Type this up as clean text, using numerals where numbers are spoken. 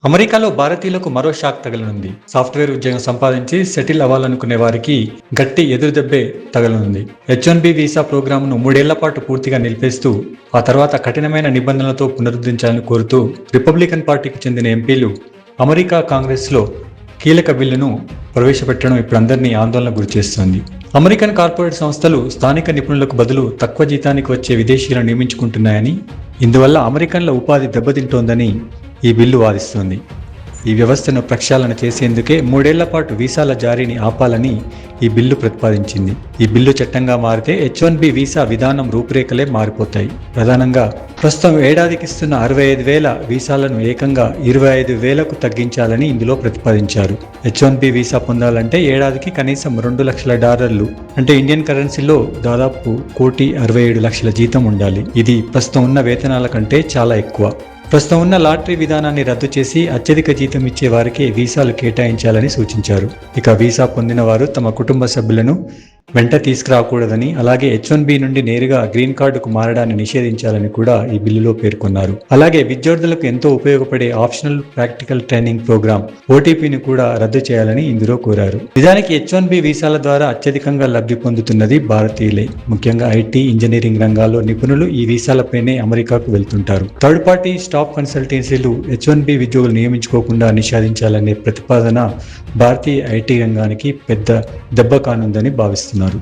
అమెరికాలో భారతీయులకు మరో షాక్ తగలనుంది. సాఫ్ట్వేర్ ఉద్యోగం సంపాదించి సెటిల్ అవ్వాలనుకునే వారికి గట్టి ఎదురుదెబ్బే తగలనుంది. H-1B వీసా ప్రోగ్రాంను 3 ఏళ్ల పాటు పూర్తిగా నిలిపేస్తూ ఆ తర్వాత కఠినమైన నిబంధనలతో పునరుద్ధరించాలని కోరుతూ రిపబ్లికన్ పార్టీకి చెందిన ఎంపీలు అమెరికా కాంగ్రెస్లో కీలక బిల్లును ప్రవేశపెట్టడం ఇప్పుడు అందరినీ ఆందోళనకు గురిచేస్తోంది. అమెరికన్ కార్పొరేట్ సంస్థలు స్థానిక నిపుణులకు బదులు తక్కువ జీతానికి వచ్చే విదేశీయులను నియమించుకుంటున్నాయని, ఇందువల్ల అమెరికన్ల ఉపాధి దెబ్బతింటోందని ఈ బిల్లు వాదిస్తోంది. ఈ వ్యవస్థను ప్రక్షాళన చేసేందుకే 3 ఏళ్ల పాటు వీసాల జారీని ఆపాలని ఈ బిల్లు ప్రతిపాదించింది. ఈ బిల్లు చట్టంగా మారితే H-1B వీసా విధానం రూపురేఖలే మారిపోతాయి. ప్రధానంగా ప్రస్తుతం ఏడాదికి ఇస్తున్న 65,000 వీసాలను ఏకంగా 25,000కు తగ్గించాలని ఇందులో ప్రతిపాదించారు. H-1B వీసా పొందాలంటే ఏడాదికి కనీసం $2,00,000 అంటే ఇండియన్ కరెన్సీలో దాదాపు 1,67,00,000 జీతం ఉండాలి. ఇది ప్రస్తుతం ఉన్న వేతనాల కంటే చాలా ఎక్కువ. ప్రస్తుతం ఉన్న లాటరీ విధానాన్ని రద్దు చేసి అత్యధిక జీతం ఇచ్చే వారికే వీసాలు కేటాయించాలని సూచించారు. ఇక వీసా పొందిన వారు తమ కుటుంబ సభ్యులను వెంట తీసుకురాకూడదని, అలాగే H-1B నుండి నేరుగా గ్రీన్ కార్డుకు మారడాన్ని నిషేధించాలని కూడా ఈ బిల్లులో పేర్కొన్నారు. అలాగే విద్యార్థులకు ఎంతో ఉపయోగపడే ఆప్షనల్ ప్రాక్టికల్ ట్రైనింగ్ ప్రోగ్రామ్ OTPని కూడా రద్దు చేయాలని ఇందులో కోరారు. నిజానికి H-1B వీసాల ద్వారా అత్యధికంగా లబ్ధి పొందుతున్నది భారతీయులే. ముఖ్యంగా IT, ఇంజనీరింగ్ రంగాల్లో నిపుణులు ఈ వీసాలపైనే అమెరికాకు వెళ్తుంటారు. థర్డ్ పార్టీ స్టాఫ్ కన్సల్టెన్సీలు H-1B ఉద్యోగులు నియమించుకోకుండా నిషేధించాలనే ప్రతిపాదన భారతీయ IT రంగానికి పెద్ద దెబ్బ కానుందని భావిస్తున్నారు.